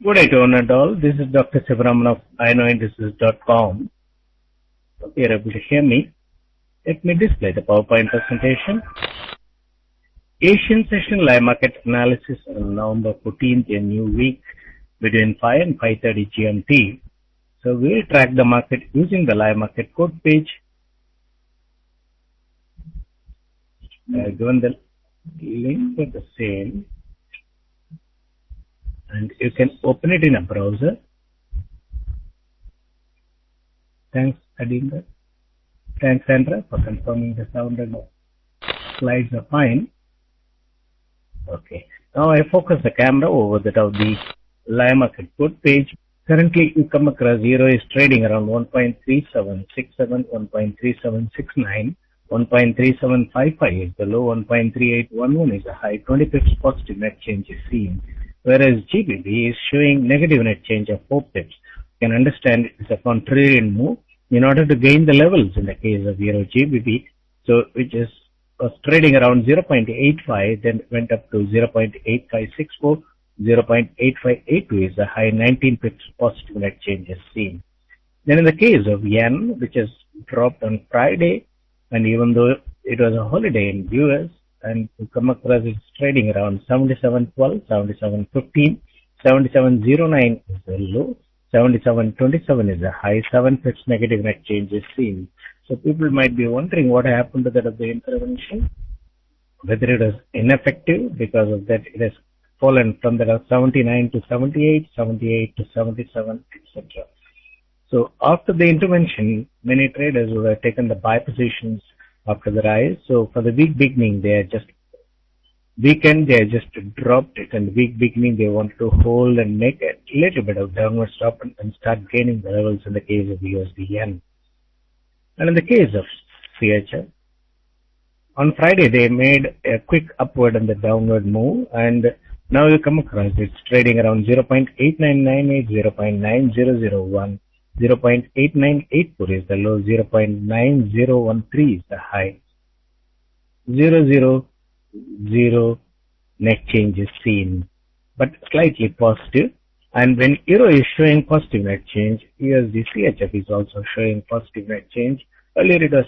Good day to one and all. This is Dr. Sivaraman of iknowindices.com. Hope you are able to hear me. Let me display the PowerPoint presentation. Asian session live market analysis on November 14th, a new week between 5 and 5:30 GMT. So we will track the market using the live market code page. Given the link is the same, and you can open it in a browser. Thanks, Adinda. Thanks, Sandra, for confirming the sound and slides are fine. Okay. Now I focus the camera over that of the live market code page. Currently, you come across euro is trading around 1.3767, 1.3769, 1.3755 is the low, 1.3811 is the high, 20 pips positive net change is seen. Whereas GBP is showing negative net change of 4 pips. You can understand it's a contrarian move in order to gain the levels in the case of euro GBP. So which was trading around 0.85, then went up to 0.8564, 0.8582 is the high, 19 pips positive net change is seen. Then in the case of yen, which has dropped on Friday, and even though it was a holiday in US, and you come across it's trading around 77.12, 77.15, 77.09 is the low, 77.27 is the high, 7 pips negative net change is seen. So people might be wondering what happened to that of the intervention, whether it was ineffective. Because of that it has fallen from that of 79 to 78, 78 to 77, etc. So after the intervention, many traders would have taken the buy positions after the rise. So for the week beginning, they are just dropped it, and week beginning they wanted to hold and make a little bit of downward stop and start gaining the levels in the case of USD yen. And in the case of CHF, on Friday they made a quick upward and the downward move, and now you come across it's trading around 0.8998, 0.9001, 0.8984 is the low, 0.9013 is the high, 0.000 net change is seen, but slightly positive. And when euro is showing positive net change, USD CHF is also showing positive net change. Earlier it was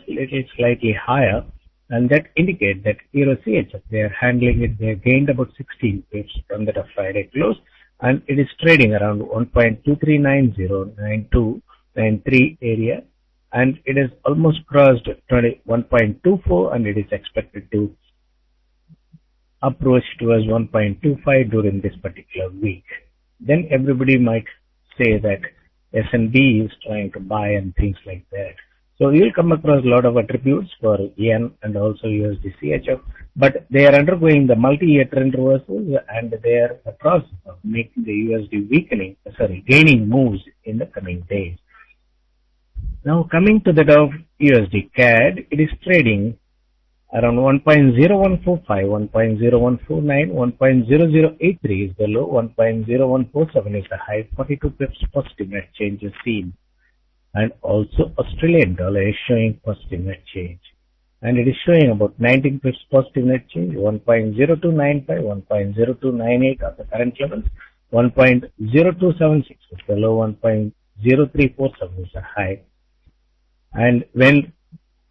slightly higher, and that indicates that euro CHF, they are handling it. They have gained about 16 pips from that of Friday close, and it is trading around 1.23909293 area, and it has almost crossed 1.24, and it is expected to approach towards 1.25 during this particular week. Then everybody might say that S&B is trying to buy and things like that. So you'll come across a lot of attributes for yen and also USD CHF, but they are undergoing the multi-year trend reversals, and they are in the process of making the USD gaining moves in the coming days. Now coming to that of USD CAD, it is trading around 1.0145, 1.0149, 1.0083 is the low, 1.0147 is the high, 42 pips positive net change is seen. And also Australian dollar is showing positive net change, and it is showing about 19 pips positive net change, 1.0295, 1.0298 are the current levels, 1.0276 is the low, 1.0347 is the high. And when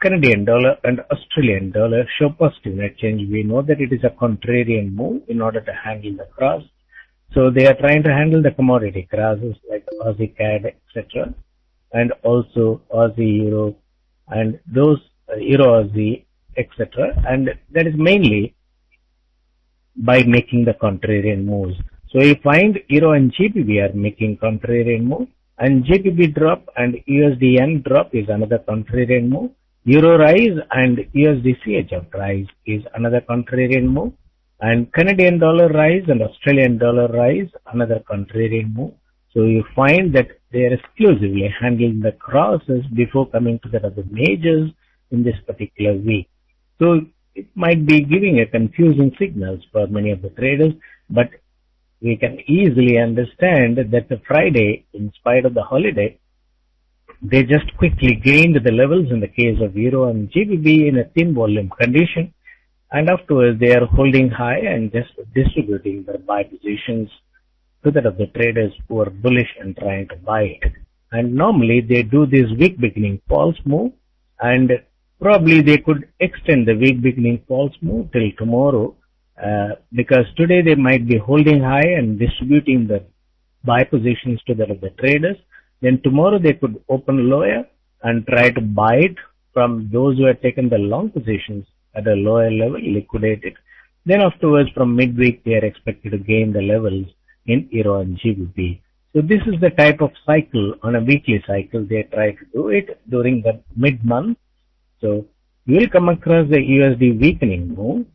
Canadian dollar and Australian dollar show positive net change, we know that it is a contrarian move in order to handle the cross. So they are trying to handle the commodity crosses like Aussie CAD, etc., and also Aussie Euro and those Euro Aussie, etc. And that is mainly by making the contrarian moves. So you find Euro and GBP are making contrarian move, and GBP drop and USD yen drop is another contrarian move. Euro rise and USD CHF rise is another contrarian move, and Canadian dollar rise and Australian dollar rise another contrarian move. So you find that they are exclusively handling the crosses before coming to the other majors in this particular week. So it might be giving a confusing signals for many of the traders, but we can easily understand that the Friday, in spite of the holiday, they just quickly gained the levels in the case of Euro and GBP in a thin volume condition, and afterwards they are holding high and just distributing their buy positions to that of the traders who are bullish and trying to buy it. And normally they do this week beginning false move, and probably they could extend the week beginning false move till tomorrow, because today they might be holding high and distributing the buy positions to that of the traders. Then tomorrow they could open lower and try to buy it from those who have taken the long positions at a lower level, liquidate it. Then afterwards from midweek they are expected to gain the levels in Euro and GBP. So this is the type of cycle on a weekly cycle they try to do it during the mid-month. So you will come across the USD weakening move,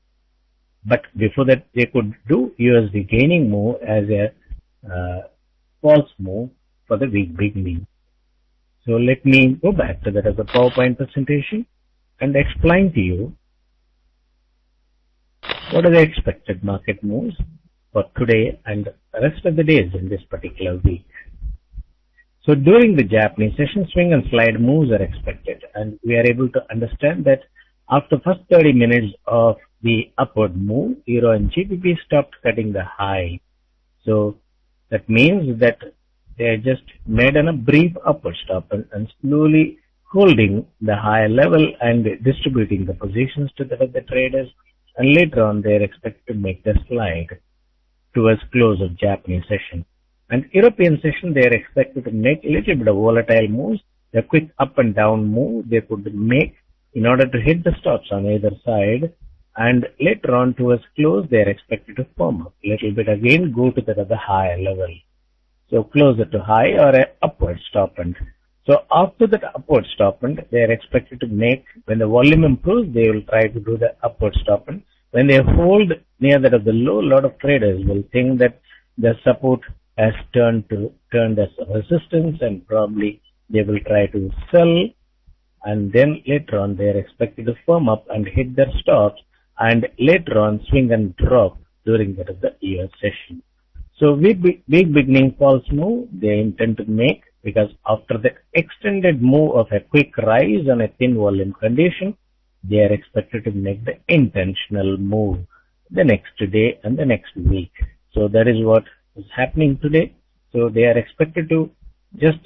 but before that they could do USD gaining move as a false move for the week beginning. So let me go back to that as a PowerPoint presentation and explain to you what are the expected market moves for today and the rest of the days in this particular week. So during the Japanese session, swing and slide moves are expected, and we are able to understand that after first 30 minutes of the upward move, Euro and GBP stopped cutting the high. So that means that they just made a brief upward stop and slowly holding the higher level and distributing the positions to the traders, and later on they are expected to make the slide towards close of Japanese session. And European session, they are expected to make a little bit of volatile moves, a quick up and down move they could make in order to hit the stops on either side, and later on towards close they are expected to firm up a little bit again, go to the higher level. So closer to high or a upward stop. And so after that upward stop, and they are expected to make, when the volume improves, they will try to do the upward stop. And when they hold near that of the low, a lot of traders will think that the support has turned as resistance, and probably they will try to sell, and then later on they are expected to firm up and hit their stops, and later on swing and drop during that of the US session. So week beginning false move they intend to make, because after the extended move of a quick rise on a thin volume condition, they are expected to make the intentional move the next day and the next week. So that is what is happening today. So they are expected to just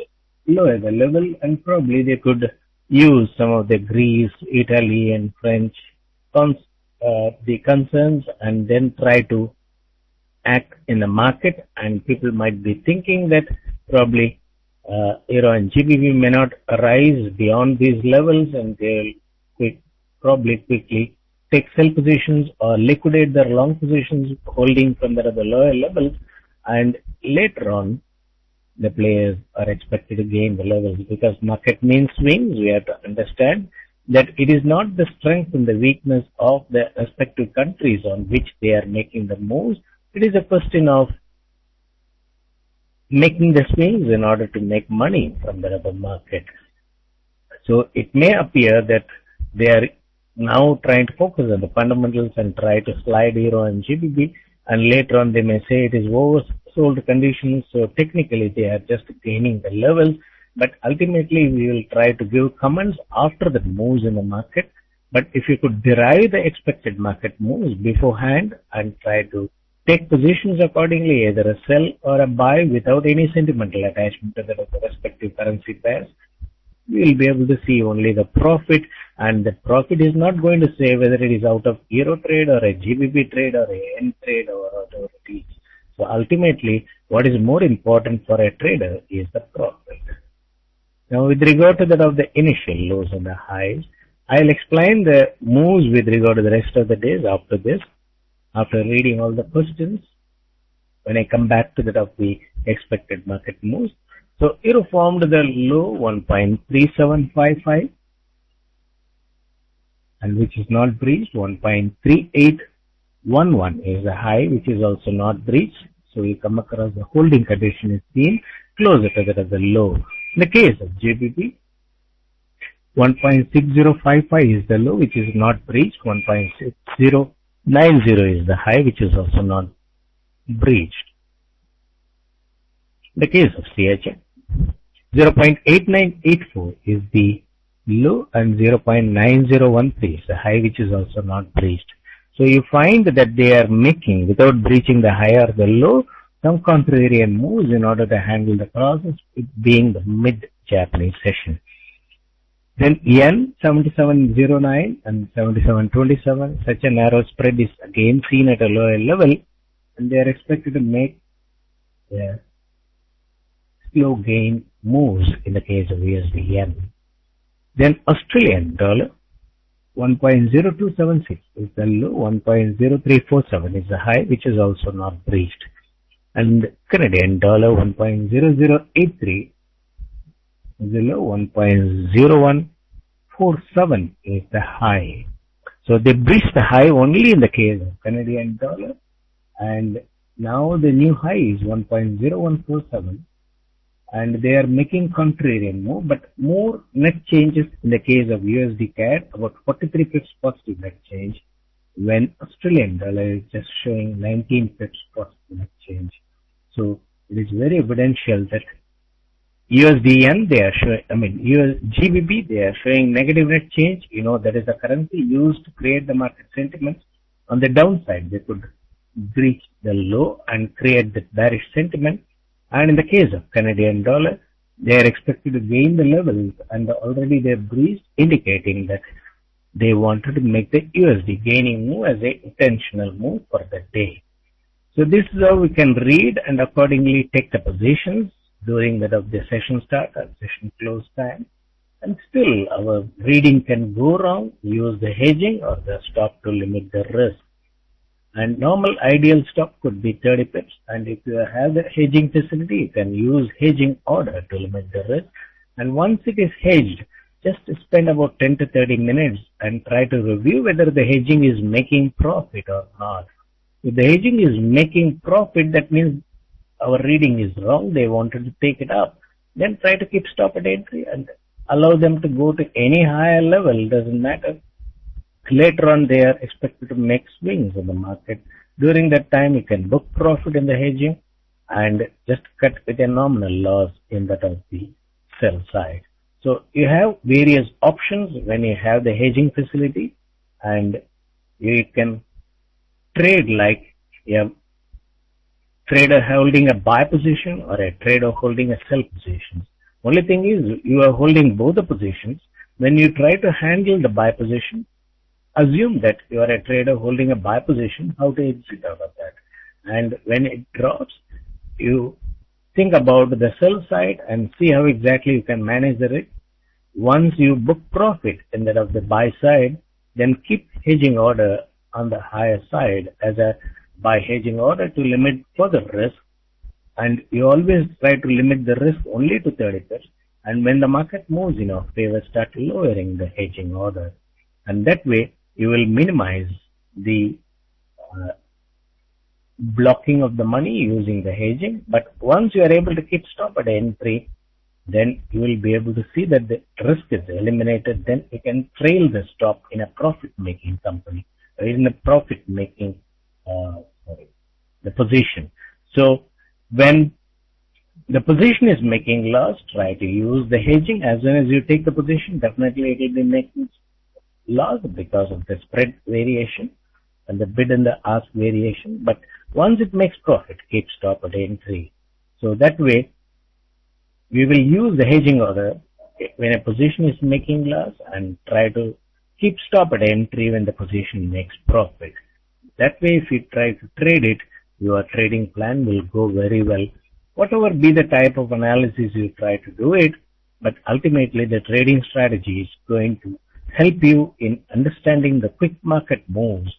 lower the level, and probably they could use some of the Greece, Italy and French the concerns, and then try to act in the market. And people might be thinking that probably Euro and GBP may not rise beyond these levels, and they'll probably quickly take sell positions or liquidate their long positions holding from the lower levels, and later on the players are expected to gain the levels. Because market means swings, we have to understand that it is not the strength and the weakness of the respective countries on which they are making the moves. It is a question of making the swings in order to make money from the other market. So it may appear that they are now trying to focus on the fundamentals and try to slide Euro and GBP, and later on they may say it is oversold conditions, so technically they are just gaining the levels. But ultimately we will try to give comments after the moves in the market. But if you could derive the expected market moves beforehand and try to take positions accordingly, either a sell or a buy without any sentimental attachment to the respective currency pairs, we will be able to see only the profit, and the profit is not going to say whether it is out of Euro trade or a GBP trade or a Yen trade or whatever it is. So ultimately, what is more important for a trader is the profit. Now, with regard to that of the initial lows and the highs, I'll explain the moves with regard to the rest of the days after this, after reading all the questions, when I come back to that of the expected market moves. So Euro formed the low 1.3755, and which is not breached. 1.3811 is the high, which is also not breached. So we come across the holding condition is seen closer to that of the low. In the case of GBP, 1.6055 is the low, which is not breached. 1.6090 is the high, which is also not breached. In the case of CHF, 0.8984 is the low, and 0.9013 is the high, which is also not breached. So you find that they are making, without breaching the high or the low, some contrarian moves in order to handle the process, it being the mid-Japanese session. Then yen 77.09 and 77.27, such a narrow spread is again seen at a lower level, and they are expected to make slow gain moves in the case of USD yen. Then Australian dollar 1.0276 is the low, 1.0347 is the high, which is also not breached. And Canadian dollar 1.0083 is the low, 1.0147 is the high. So they breached the high only in the case of Canadian dollar, and now the new high is 1.0147, and they are making contrarian move, but more net changes in the case of USD CAD, about 43 pips positive net change, when Australian dollar is just showing 19 pips positive net change. So it is very evidential that USD yen, they are showing, GBP, they are showing negative net change. You know, that is the currency used to create the market sentiments. On the downside, they could breach the low and create the bearish sentiment. And in the case of Canadian dollar, they are expected to gain the levels, and already they have breached, indicating that they wanted to make the USD gaining move as an intentional move for the day. So this is how we can read and accordingly take the positions during that of the session start and session close time. And still our reading can go wrong, use the hedging or the stop to limit the risk. And normal ideal stop could be 30 pips, and if you have the hedging facility, you can use hedging order to limit the risk. And once it is hedged, just spend about 10 to 30 minutes and try to review whether the hedging is making profit or not. If the hedging is making profit, that means our reading is wrong, they wanted to take it up. Then try to keep stop at entry and allow them to go to any higher level, doesn't matter. Later on, they are expected to make swings in the market. During that time, you can book profit in the hedging and just cut with a nominal loss in that of the sell side. So you have various options when you have the hedging facility, and you can trade like a trader holding a buy position or a trader holding a sell position. Only thing is, you are holding both the positions. When you try to handle the buy position, assume that you are a trader holding a buy position, how to exit out of that. And when it drops, you think about the sell side and see how exactly you can manage the risk. Once you book profit in that of the buy side, then keep hedging order on the higher side as a buy hedging order to limit further risk. And you always try to limit the risk only to 30 pips. And when the market moves in your favor, start lowering the hedging order. And that way, you will minimize the blocking of the money using the hedging. But once you are able to keep stop at entry, then you will be able to see that the risk is eliminated. Then you can trail the stop in a profit-making company, in a profit-making the position. So when the position is making loss, try to use the hedging. As soon as you take the position, definitely it will be making loss because of the spread variation and the bid and the ask variation. But once it makes profit, keep stop at entry. So that way, we will use the hedging order when a position is making loss and try to keep stop at entry when the position makes profit. That way, if you try to trade it, your trading plan will go very well. Whatever be the type of analysis you try to do it, but ultimately the trading strategy is going to help you in understanding the quick market moves.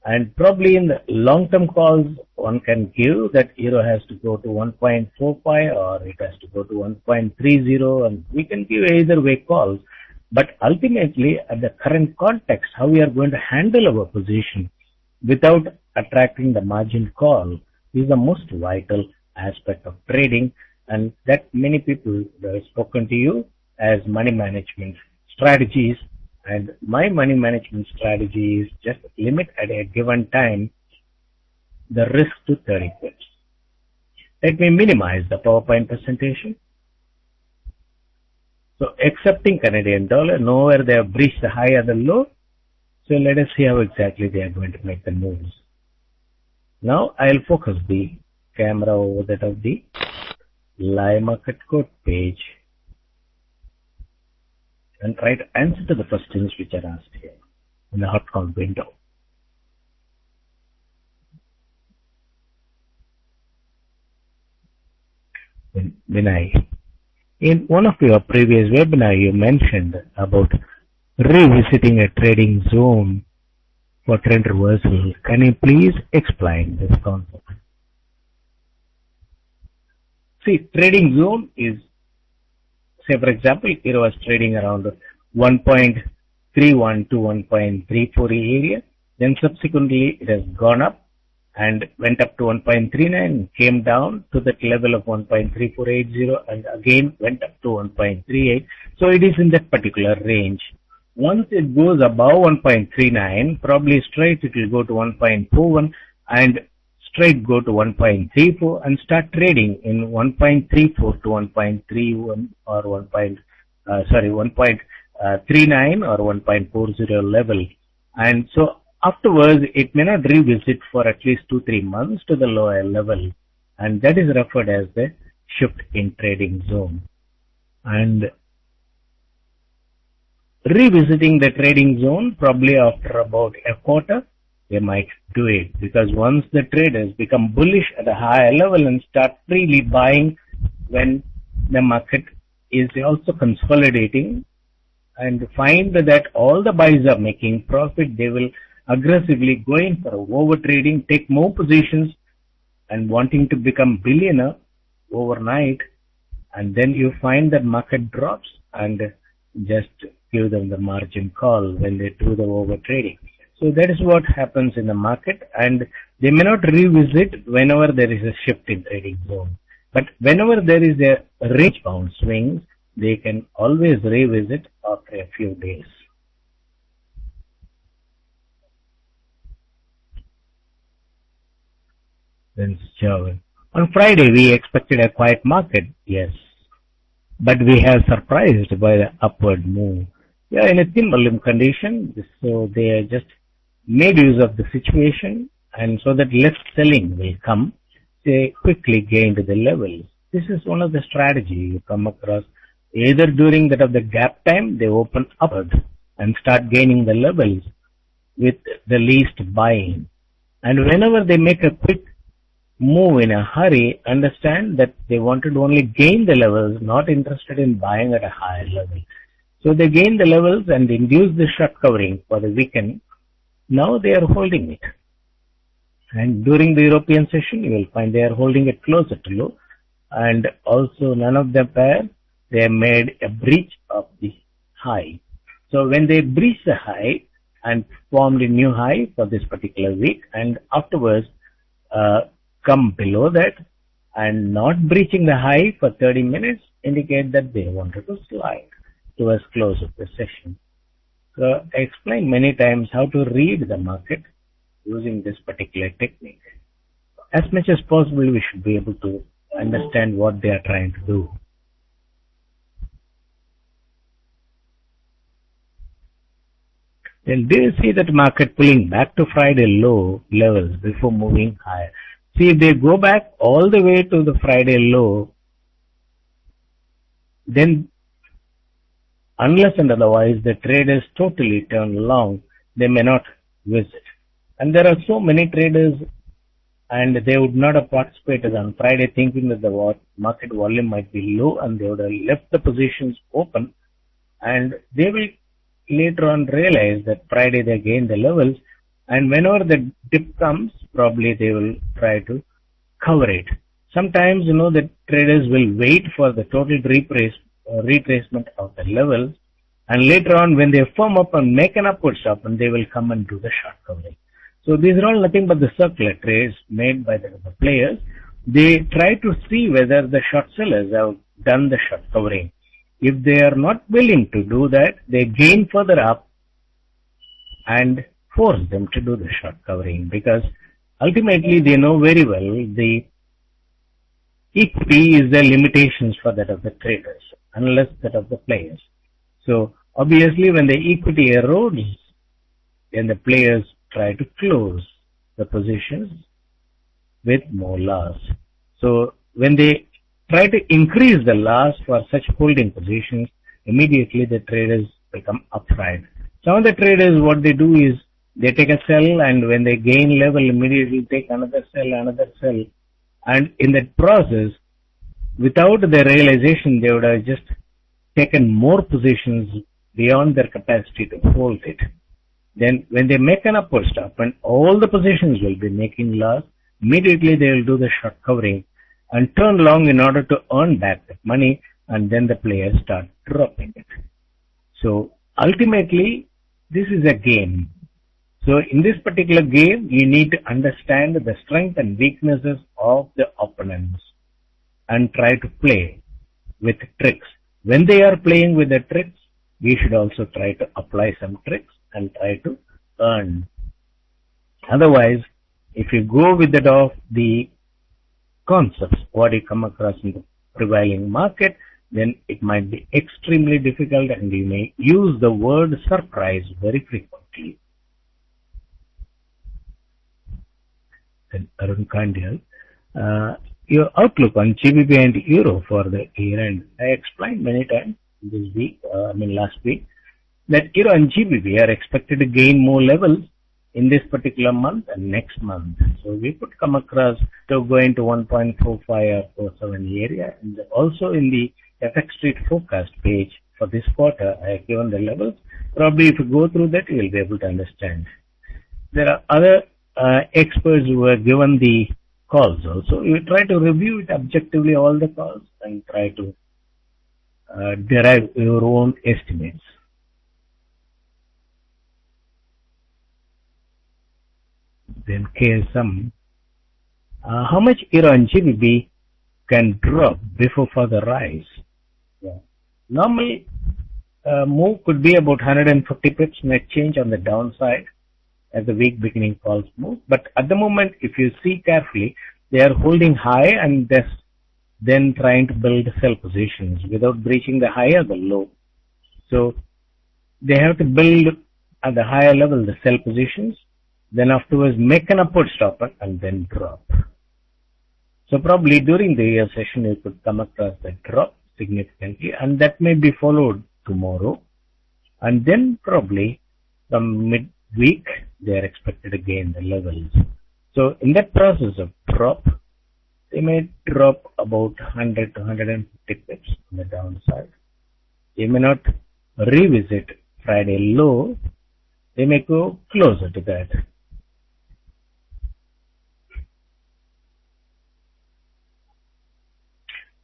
And probably in the long-term calls, one can give that euro has to go to 1.45 or it has to go to 1.30, and we can give either way calls. But ultimately, at the current context, how we are going to handle our position without attracting the margin call is the most vital aspect of trading, and that many people have spoken to you as money management strategies. And my money management strategy is just limit at a given time the risk to 30 pips. Let me minimize the PowerPoint presentation. So accepting Canadian dollar, nowhere they have breached the high or the low. So let us see how exactly they are going to make the moves. Now I'll focus the camera over that of the live market code page and try to answer to the questions which are asked here in the hot count window. Vinay, in one of your previous webinar you mentioned about revisiting a trading zone for trend reversal. Can you please explain this concept? See, trading zone is, say for example, it was trading around 1.31 to 1.34 area. Then subsequently it has gone up and went up to 1.39, came down to that level of 1.3480 and again went up to 1.38. So it is in that particular range. Once it goes above 1.39, probably straight it will go to 1.41 and straight go to 1.34 and start trading in 1.34 to 1.31 or 1.39 or 1.40 level. And so afterwards, it may not revisit for at least 2-3 months to the lower level, and that is referred as the shift in trading zone. And revisiting the trading zone probably after about a quarter, they might do it, because once the traders become bullish at a higher level and start freely buying when the market is also consolidating and find that all the buys are making profit, they will aggressively go in for over trading, take more positions and wanting to become billionaire overnight, and then you find that market drops and just give them the margin call when they do the over trading. So that is what happens in the market, and they may not revisit whenever there is a shift in trading zone. But whenever there is a range bound swings, they can always revisit after a few days. Then Javin. On Friday we expected a quiet market, yes. But we have surprised by the upward move. Yeah, in a thin volume condition, so they just made use of the situation, and so that less selling will come, they quickly gained the levels. This is one of the strategy you come across. Either during that of the gap time, they open upward and start gaining the levels with the least buying. And whenever they make a quick move in a hurry, understand that they wanted to only gain the levels, not interested in buying at a higher level. So they gain the levels and induce the short covering for the weekend. Now they are holding it. And during the European session, you will find they are holding it closer to low. And also none of the pair, they have made a breach of the high. So when they breach the high and formed a new high for this particular week, and afterwards come below that and not breaching the high for 30 minutes, indicate that they wanted to slide towards close of the session. So I explained many times how to read the market using this particular technique. As much as possible, we should be able to understand what they are trying to do. Then do you see that market pulling back to Friday low levels before moving higher? See, if they go back all the way to the Friday low, then unless and otherwise the traders totally turn long, they may not visit. And there are so many traders, and they would not have participated on Friday thinking that the market volume might be low, and they would have left the positions open, and they will later on realize that Friday they gain the levels, and whenever the dip comes, probably they will try to cover it. Sometimes, the traders will wait for the total retracement of the levels, and later on when they firm up and make an upward stop, and they will come and do the short covering. So these are all nothing but the circular trades made by the players. They try to see whether the short sellers have done the short covering. If they are not willing to do that, they gain further up and force them to do the short covering, because ultimately they know very well the equity is the limitations for that of the traders, unless that of the players. So obviously when the equity erodes, then the players try to close the positions with more loss. So when they try to increase the loss for such holding positions, immediately the traders become afraid. Some of the traders, what they do is they take a sell, and when they gain level, immediately take another sell, and in that process, without the realization, they would have just taken more positions beyond their capacity to hold it. Then when they make an upward stop and all the positions will be making loss, immediately they will do the short covering and turn long in order to earn back that money, and then the players start dropping it. So ultimately, this is a game. So in this particular game, you need to understand the strength and weaknesses of the opponents and try to play with tricks. When they are playing with the tricks, we should also try to apply some tricks and try to earn. Otherwise, if you go with the concepts, what you come across in the prevailing market, then it might be extremely difficult, and you may use the word surprise very frequently. Then Arun Kandial, your outlook on GBP and Euro for the year end. I explained many times this week, last week, that Euro and GBP are expected to gain more levels in this particular month and next month. So we could come across to go into 1.45 or 47 area. And also in the FX Street forecast page for this quarter, I have given the levels. Probably if you go through that, you will be able to understand. There are other experts who have given the calls also. You try to review it objectively, all the calls, and try to derive your own estimates. Then KSM, how much Euro and GBP can drop before further rise? Yeah. Normally, move could be about 150 pips net change on the downside as the week beginning calls move. But at the moment, if you see carefully, they are holding high and then trying to build sell positions without breaching the high or the low. So they have to build at the higher level the sell positions, then afterwards make an upward stop and then drop. So probably during the year session you could come across the drop significantly, and that may be followed tomorrow, and then probably from midweek they are expected to gain the levels. So in that process of drop, they may drop about 100 to 150 pips on the downside. They may not revisit Friday low, they may go closer to that.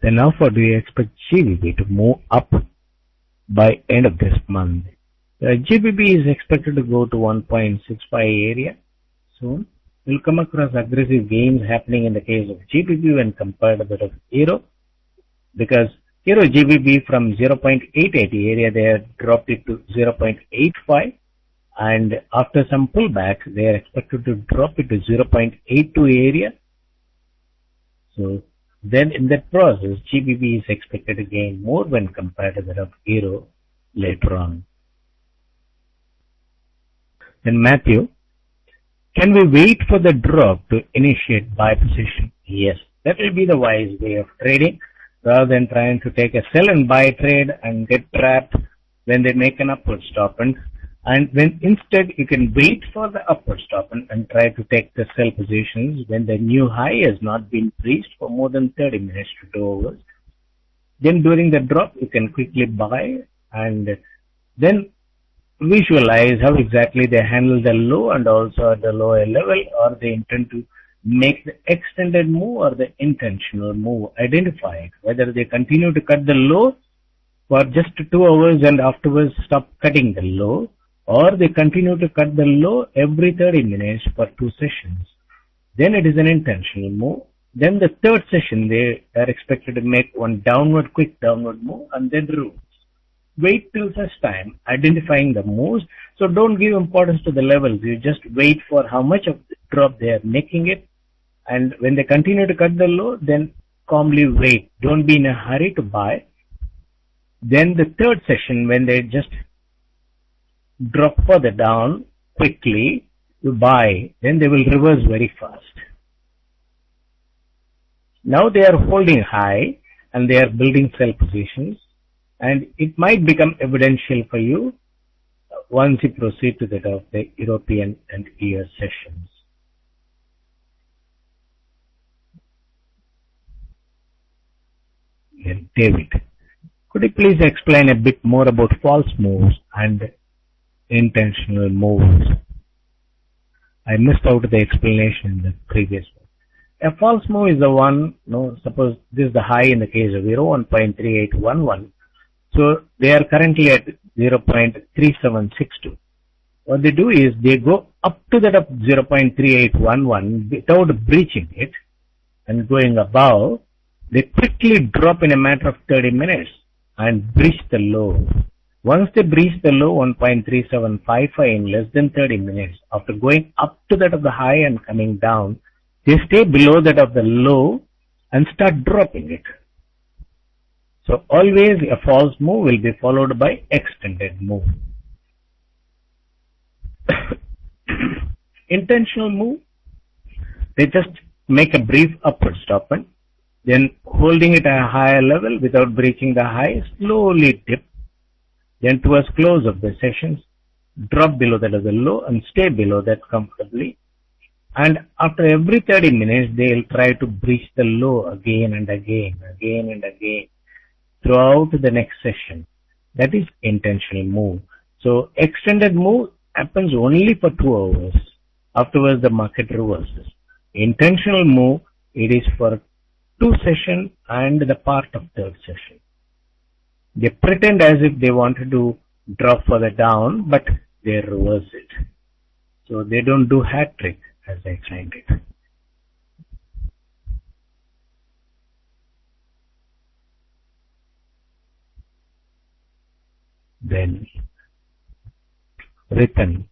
Then how far do you expect GBP to move up by end of this month? GBP is expected to go to 1.65 area soon. We'll come across aggressive gains happening in the case of GBP when compared to that of Euro, because Euro GBP from 0.88 area they have dropped it to 0.85, and after some pullback they are expected to drop it to 0.82 area. So then in that process, GBP is expected to gain more when compared to that of Euro later on. Then Matthew, can we wait for the drop to initiate buy position? Yes, that will be the wise way of trading, rather than trying to take a sell and buy trade and get trapped when they make an upward stop. And when instead you can wait for the upward stop and try to take the sell positions when the new high has not been breached for more than 30 minutes to 2 hours. Then during the drop you can quickly buy and then visualize how exactly they handle the low and also at the lower level, or they intend to make the extended move or the intentional move. Identify it, whether they continue to cut the low for just 2 hours and afterwards stop cutting the low, or they continue to cut the low every 30 minutes for 2 sessions. Then it is an intentional move. Then the third session they are expected to make one quick downward move and then reverse. Wait till such time, identifying the moves. So don't give importance to the levels. You just wait for how much of the drop they are making it. And when they continue to cut the low, then calmly wait. Don't be in a hurry to buy. Then the third session, when they just drop further down quickly, you buy. Then they will reverse very fast. Now they are holding high and they are building sell positions, and it might become evidential for you once you proceed to that of the European and US sessions. David, could you please explain a bit more about false moves and intentional moves? I missed out the explanation in the previous one. A false move is the one, suppose this is the high in the case of Euro, 1.3811. So they are currently at 0.3762. What they do is they go up to that of 0.3811 without breaching it and going above. They quickly drop in a matter of 30 minutes and breach the low. Once they breach the low 1.3755 in less than 30 minutes, after going up to that of the high and coming down, they stay below that of the low and start dropping it. So always a false move will be followed by extended move. Intentional move, they just make a brief upward stop and then holding it at a higher level without breaching the high, slowly dip. Then towards close of the sessions, drop below that of the low and stay below that comfortably. And after every 30 minutes, they will try to breach the low again and again throughout the next session. That is intentional move. So extended move happens only for 2 hours. Afterwards, the market reverses. Intentional move, it is for 2 sessions and the part of 3rd session. They pretend as if they wanted to drop further down, but they reverse it. So they don't do hat trick as I explained it. Then, Ritan,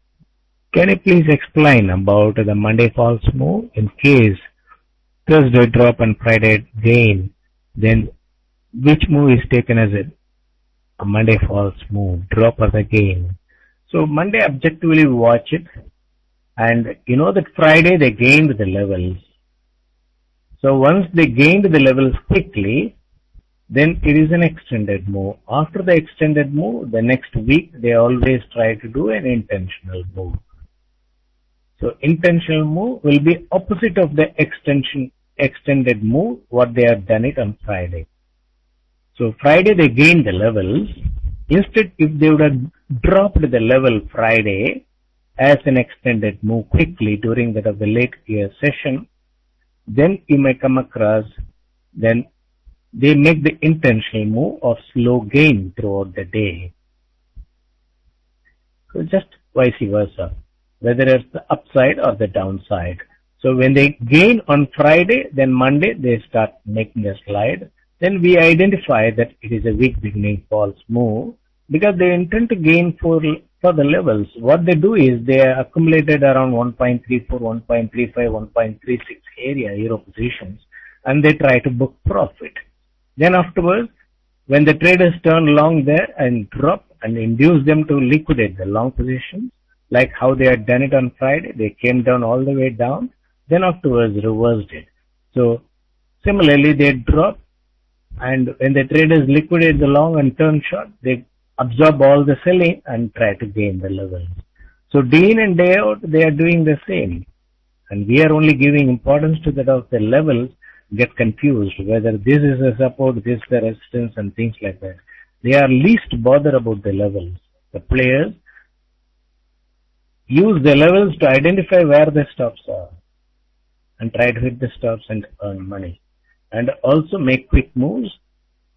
can you please explain about the Monday false move? In case Thursday drop and Friday gain, then which move is taken as a Monday false move, drop or the gain? So Monday objectively watch it, and you know that Friday they gained the levels. So once they gained the levels quickly, then it is an extended move. After the extended move, the next week they always try to do an intentional move. So intentional move will be opposite of the extended move, what they have done it on Friday. So Friday they gained the levels. Instead, if they would have dropped the level Friday as an extended move quickly during that of the late year session, then you may come across, then they make the intentional move of slow gain throughout the day. So just vice versa, whether it's the upside or the downside. So when they gain on Friday, then Monday they start making a slide. Then we identify that it is a weak beginning false move because they intend to gain for the levels. What they do is they are accumulated around 1.34, 1.35, 1.36 area euro positions, and they try to book profit. Then afterwards, when the traders turn long there and drop and induce them to liquidate the long positions, like how they had done it on Friday, they came down all the way down, then afterwards reversed it. So similarly, they drop, and when the traders liquidate the long and turn short, they absorb all the selling and try to gain the levels. So day in and day out, they are doing the same. And we are only giving importance to that of the levels, get confused whether this is a support, this is the resistance and things like that. They are least bothered about the levels. The players use the levels to identify where the stops are and try to hit the stops and earn money. And also make quick moves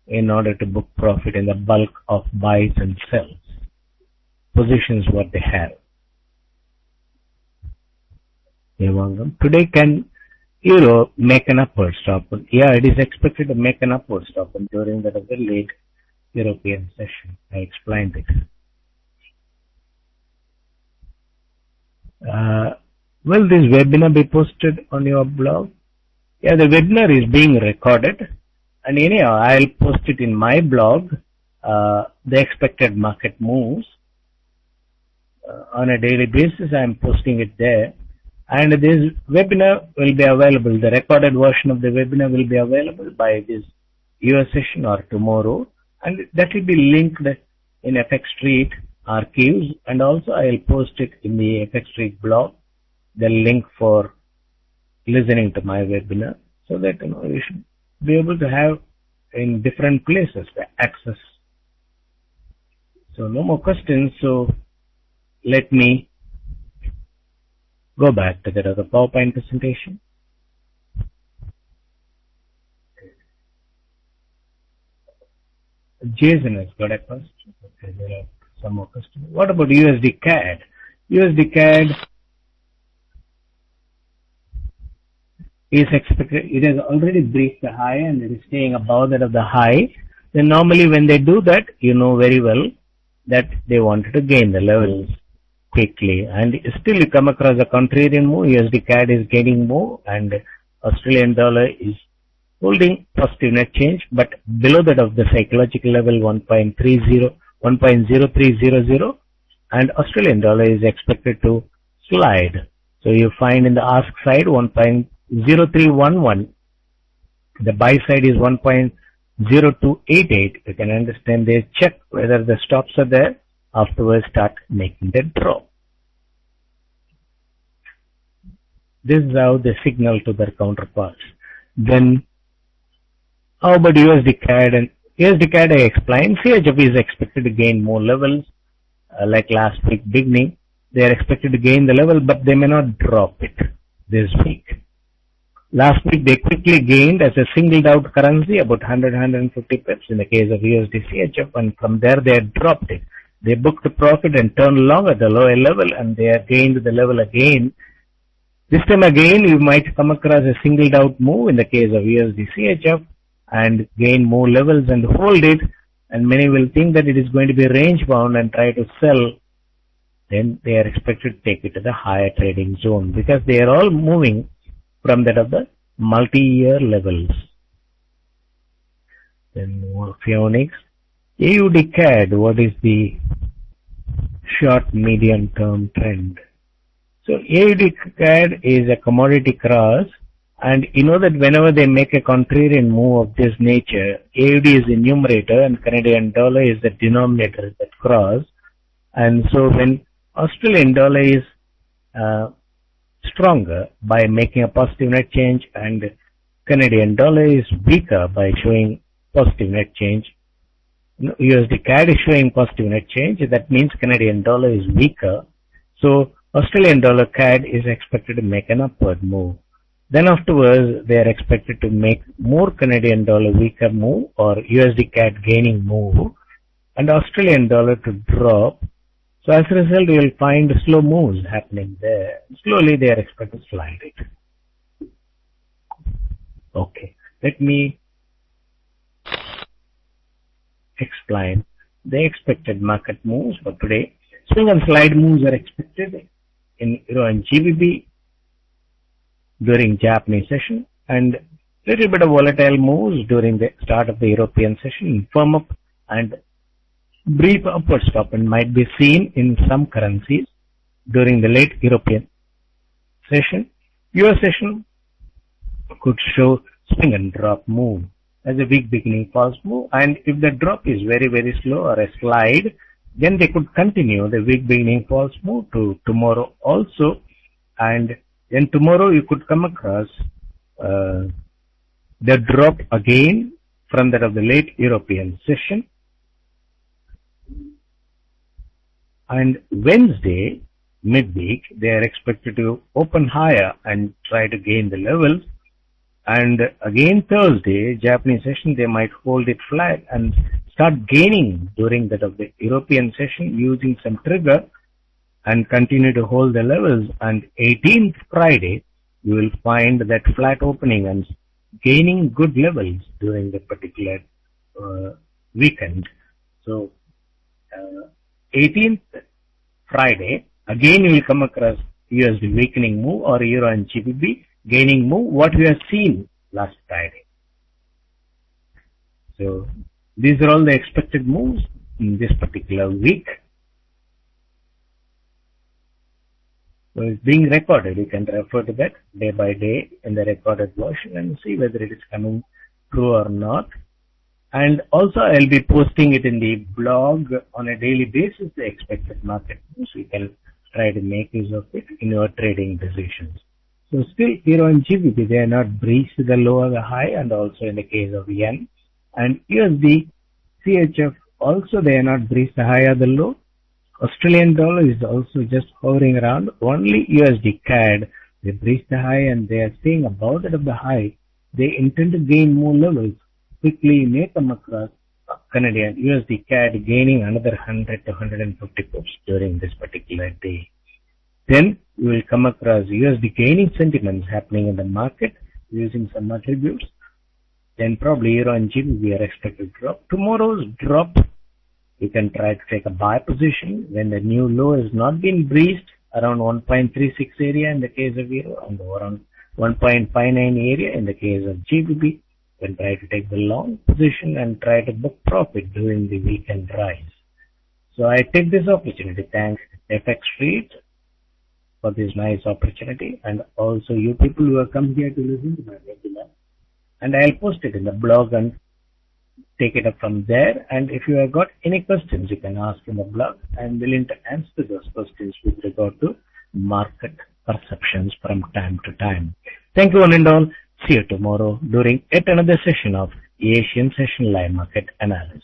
in order to book profit in the bulk of buys and sells. Positions what they have. Today can Euro make an upward stop? Yeah, it is expected to make an upward stop during the late European session. I explained it. Will this webinar be posted on your blog? Yeah, the webinar is being recorded, and anyhow, I'll post it in my blog, the expected market moves. On a daily basis, I'm posting it there, And this webinar will be available, the recorded version of the webinar will be available by this US session or tomorrow, and that will be linked in FX Street archives, and also I will post it in the FX Street blog, the link for listening to my webinar, so that you should be able to have in different places the access. So no more questions, so let me go back to that other PowerPoint presentation. Jason has got a question. Okay, there are some more questions. What about USD CAD? USD CAD is expected, it has already breached the high and it is staying above that of the high. Then normally when they do that, you know very well that they wanted to gain the levels quickly, and still you come across a contrarian move. USD CAD is gaining more and Australian dollar is holding positive net change, but below that of the psychological level 1.0300, and Australian dollar is expected to slide. So you find in the ask side 1.0311, the buy side is 1.0288. You can understand they check whether the stops are there, afterwards start making the drop. This is how they signal to their counterparts. Then how about USD CAD? And USD CAD I explained, CHF is expected to gain more levels, like last week beginning. They are expected to gain the level, but they may not drop it this week. Last week they quickly gained as a singled out currency about 100-150 pips in the case of USD CHF, and from there they had dropped it. They booked a profit and turned long at the lower level, and they have gained the level again. This time again you might come across a singled out move in the case of USD CHF and gain more levels and hold it, and many will think that it is going to be range bound and try to sell. Then they are expected to take it to the higher trading zone because they are all moving from that of the multi-year levels. Then more Phoenix. AUD CAD, what is the short medium term trend? So AUD CAD is a commodity cross, and you know that whenever they make a contrarian move of this nature, AUD is the numerator and Canadian dollar is the denominator of that cross. And so when Australian dollar is stronger by making a positive net change and Canadian dollar is weaker by showing positive net change, USD CAD is showing positive net change, that means Canadian dollar is weaker. So Australian dollar CAD is expected to make an upward move. Then afterwards they are expected to make more Canadian dollar weaker move or USD CAD gaining move and Australian dollar to drop. So as a result you will find slow moves happening there. Slowly they are expected to slide it. Okay, let me explain the expected market moves for today. Swing and slide moves are expected in Euro and GBP during Japanese session, and little bit of volatile moves during the start of the European session. Firm up and brief upward stop and might be seen in some currencies during the late European session. US session could show swing and drop move as a weak beginning false move, and if the drop is very slow or a slide, then they could continue the weak beginning false move to tomorrow also, and then tomorrow you could come across the drop again from that of the late European session. And Wednesday midweek they are expected to open higher and try to gain the levels, and again Thursday Japanese session they might hold it flat and start gaining during that of the European session using some trigger and continue to hold the levels, and 18th Friday you will find that flat opening and gaining good levels during the particular weekend. So 18th Friday again you will come across USD weakening move or Euro and GBP gaining move, what we have seen last Friday. So these are all the expected moves in this particular week. So it's being recorded. You can refer to that day by day in the recorded version and see whether it is coming true or not. And also I'll be posting it in the blog on a daily basis, the expected market moves. You can try to make use of it in your trading decisions. So still Euro and GBP, they are not breached the low or the high, and also in the case of Yen. And USD, CHF, also they are not breached the high or the low. Australian dollar is also just hovering around. Only USD CAD, they breached the high and they are staying above that of the high. They intend to gain more levels. Quickly you may come across Canadian USD CAD gaining another 100 to 150 pips during this particular day. Then you will come across USD gaining sentiments happening in the market using some attributes. Then probably Euro and GBP are expected to drop. Tomorrow's drop, you can try to take a buy position when the new low has not been breached around 1.36 area in the case of Euro and around 1.59 area in the case of GBP. You can try to take the long position and try to book profit during the weekend rise. So I take this opportunity, thanks FX Street for this nice opportunity, and also you people who have come here to listen to my webinar. And I'll post it in the blog and take it up from there. And if you have got any questions, you can ask in the blog. I'm willing to answer those questions with regard to market perceptions from time to time. Thank you one and all. See you tomorrow during yet another session of Asian Session Live Market Analysis.